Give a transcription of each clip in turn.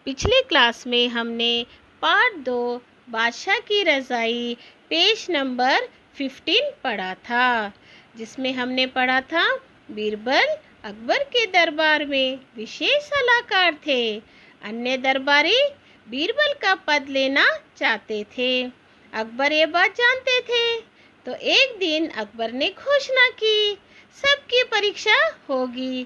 पिछले क्लास में हमने पार्ट 2 बादशाह की रज़ाई पेज नंबर 15 पढ़ा था, जिसमें हमने पढ़ा था बीरबल अकबर के दरबार में विशेष सलाहकार थे। अन्य दरबारी बीरबल का पद लेना चाहते थे। अकबर ये बात जानते थे, तो एक दिन अकबर ने घोषणा की, सबकी परीक्षा होगी,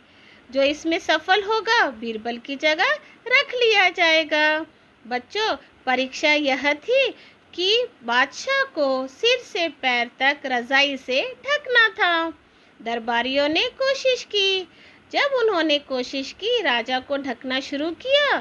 जो इसमें सफल होगा बीरबल की जगह रख लिया जाएगा। बच्चों, परीक्षा यह थी कि बादशाह को सिर से पैर तक रजाई से ढकना था। दरबारियों ने कोशिश की। जब उन्होंने कोशिश की राजा को ढकना शुरू किया,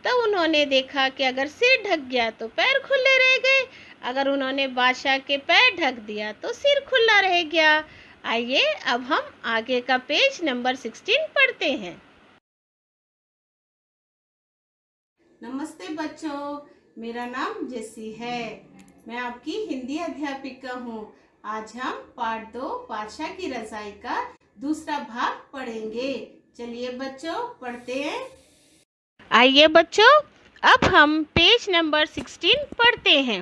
तो उन्होंने देखा कि अगर सिर ढक गया तो पैर खुले रह गए, अगर उन्होंने बादशाह के पैर ढक दिया तो सिर खुला रह गया। आइए अब हम आगे का पेज नंबर 16 पढ़ते हैं। नमस्ते बच्चों, मेरा नाम जेसी है। मैं आपकी हिंदी अध्यापिका हूँ। आज हम पार्ट 2 बादशाह की रज़ाई का दूसरा भाग पढ़ेंगे। चलिए बच्चों पढ़ते हैं। आइए बच्चों, अब हम पेज नंबर 16 पढ़ते हैं।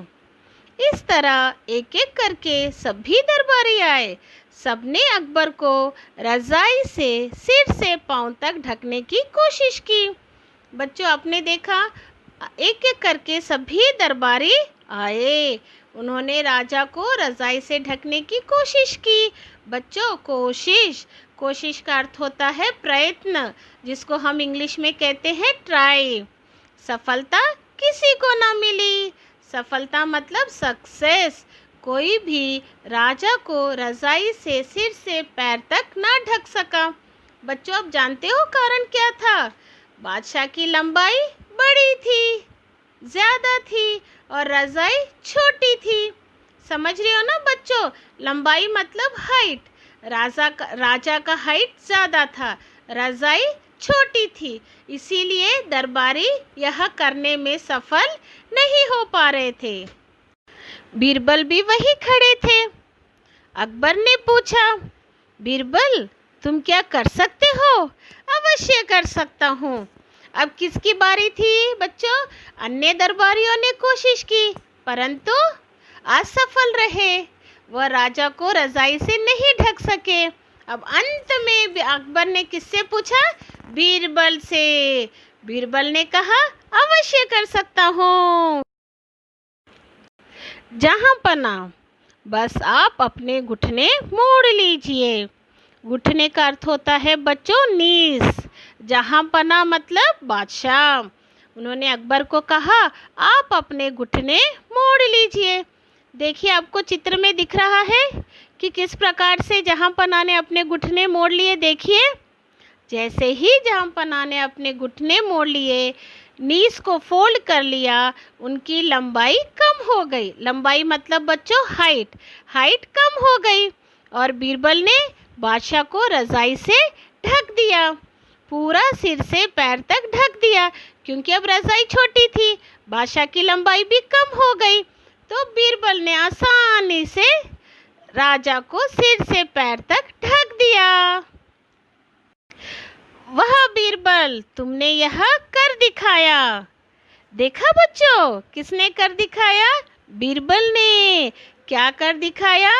इस तरह एक एक करके सभी दरबारी आए। सबने अकबर को रज़ाई से सिर से पांव तक ढकने की कोशिश की। बच्चों, आपने देखा एक एक करके सभी दरबारी आए। उन्होंने राजा को रज़ाई से ढकने की कोशिश की। बच्चों, कोशिश का अर्थ होता है प्रयत्न, जिसको हम इंग्लिश में कहते हैं ट्राई। सफलता किसी को ना मिली। सफलता मतलब सक्सेस। कोई भी राजा को रज़ाई से सिर से पैर तक ना ढक सका। बच्चों, आप जानते हो कारण क्या था? बादशाह की लंबाई बड़ी थी, ज़्यादा थी, और रज़ाई छोटी थी। समझ रहे हो ना बच्चों? लंबाई मतलब हाइट। राजा का हाइट ज़्यादा था, रज़ाई छोटी थी, इसीलिए दरबारी यह करने में सफल नहीं हो पा रहे थे। बीरबल भी वहीं खड़े थे। अकबर ने पूछा, बीरबल, तुम क्या कर सकते हो? अवश्य कर सकता हूँ। अब किसकी बारी थी बच्चों? अन्य दरबारियों ने कोशिश की, परंतु असफल रहे। वह राजा को रज़ाई से नहीं ढक सके। अब अंत में अकबर ने किससे पूछा? बीरबल से। बीरबल ने कहा, अवश्य कर सकता हूँ। जहाँ पना, बस आप अपने घुटने मोड़ लीजिए। घुटने का अर्थ होता है बच्चों नीस। जहाँ पना मतलब बादशाह। उन्होंने अकबर को कहा, आप अपने घुटने मोड़ लीजिए। देखिए, आपको चित्र में दिख रहा है कि किस प्रकार से जहाँ पना ने अपने घुटने मोड़ लिए। देखिए, जैसे ही जहाँ पना ने अपने घुटने मोड़ लिए, नीस को फोल्ड कर लिया, उनकी लंबाई कम हो गई। लंबाई मतलब बच्चों हाइट कम हो गई, और बीरबल ने बादशाह को रज़ाई से ढक दिया। पूरा सिर से पैर तक ढक दिया, क्योंकि अब रज़ाई छोटी थी, बादशाह की लंबाई भी कम हो गई। तो बीरबल ने आसानी से राजा को सिर से पैर तक ढक दिया। वाह बीरबल, तुमने यह कर दिखाया। देखा बच्चों, किसने कर दिखाया? बीरबल ने। क्या कर दिखाया?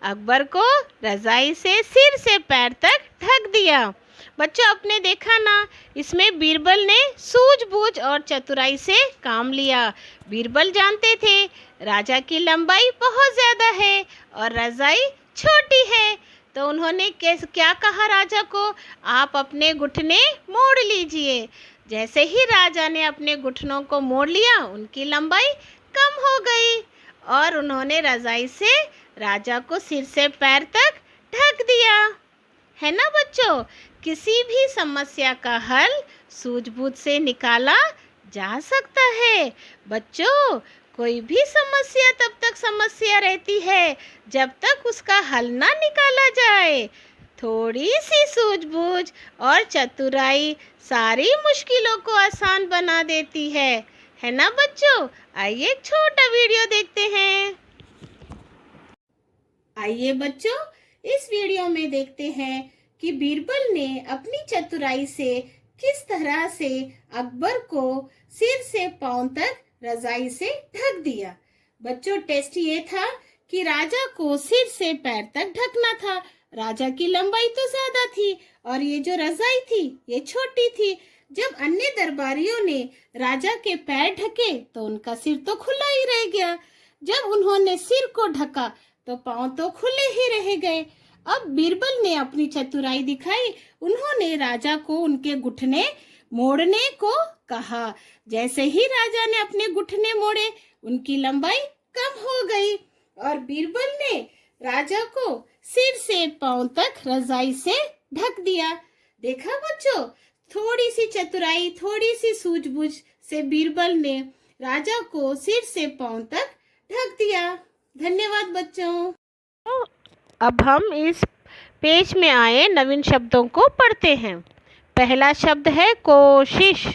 अकबर को रज़ाई से सिर से पैर तक ढक दिया। बच्चों, आपने देखा ना, इसमें बीरबल ने सूझबूझ और चतुराई से काम लिया। बीरबल जानते थे राजा की लंबाई बहुत ज़्यादा है और रज़ाई छोटी है, तो उन्होंने क्या कहा राजा को? आप अपने घुटने मोड़ लीजिए। जैसे ही राजा ने अपने घुटनों को मोड़ लिया, उनकी लंबाई कम हो गई, और उन्होंने रज़ाई से राजा को सिर से पैर तक ढक दिया। है ना बच्चों? किसी भी समस्या का हल सूझबूझ से निकाला जा सकता है। बच्चों, कोई भी समस्या तब तक समस्या रहती है जब तक उसका हल ना निकाला जाए। थोड़ी सी सूझबूझ और चतुराई सारी मुश्किलों को आसान बना देती है ना बच्चों? आइए एक छोटा वीडियो देखते हैं। आइए बच्चों, इस वीडियो में देखते हैं कि बीरबल ने अपनी चतुराई से किस तरह से अकबर को सिर से पांव तक रजाई से ढक दिया। बच्चों, टेस्ट ये था कि राजा को सिर से पैर तक ढकना था। राजा की लंबाई तो ज्यादा थी और ये जो रजाई थी ये छोटी थी। जब अन्य दरबारियों ने राजा के पैर ढके तो उनका सिर तो खुला ही रह गया। जब उन्होंने सिर को ढका तो पांव तो खुले ही रह गए। अब बीरबल ने अपनी चतुराई दिखाई। उन्होंने राजा को उनके घुटने मोड़ने को कहा। जैसे ही राजा ने अपने घुटने मोड़े, उनकी लंबाई कम हो गई और बीरबल ने राजा को सिर से पांव तक रजाई से ढक दिया। देखा बच्चों, थोड़ी सी चतुराई, थोड़ी सी सूझबूझ से बीरबल ने राजा को सिर से पांव तक ढक दिया। धन्यवाद बच्चों। अब हम इस पेज में आए नवीन शब्दों को पढ़ते हैं। पहला शब्द है कोशिश।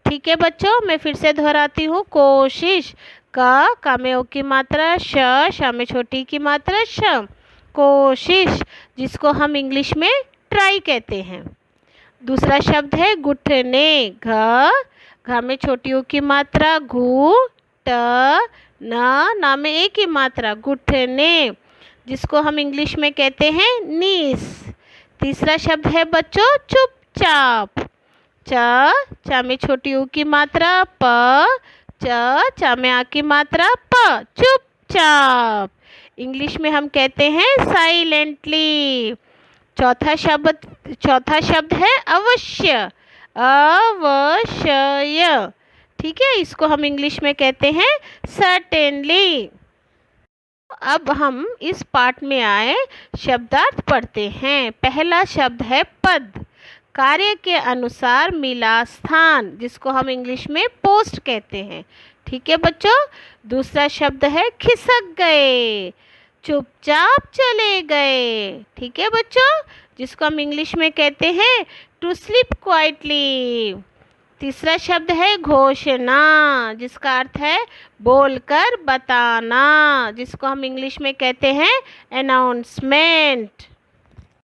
ठीक है बच्चों, मैं फिर से दोहराती हूँ। कोशिश। का में ओ की मात्रा, श में छोटी की मात्रा श। कोशिश, जिसको हम इंग्लिश में ट्राई कहते हैं। दूसरा शब्द है घुटने। घ में छोटी ओ की मात्रा, घू ट ना में ए की मात्रा, घुटने, जिसको हम इंग्लिश में कहते हैं नीस। तीसरा शब्द है बच्चों चुपचाप। चा में छोटी ऊ की मात्रा, प चा में आ की मात्रा, प, चुपचाप। इंग्लिश में हम कहते हैं साइलेंटली। चौथा शब्द है अवश्य। अवश्य। ठीक है, इसको हम इंग्लिश में कहते हैं सर्टेनली। अब हम इस पाठ में आए शब्दार्थ पढ़ते हैं। पहला शब्द है पद। कार्य के अनुसार मिला स्थान, जिसको हम इंग्लिश में पोस्ट कहते हैं। ठीक है बच्चों। दूसरा शब्द है खिसक गए। चुपचाप चले गए। ठीक है बच्चों, जिसको हम इंग्लिश में कहते हैं टू स्लीप क्वाइटली। तीसरा शब्द है घोषणा, जिसका अर्थ है बोलकर बताना, जिसको हम इंग्लिश में कहते हैं अनाउंसमेंट।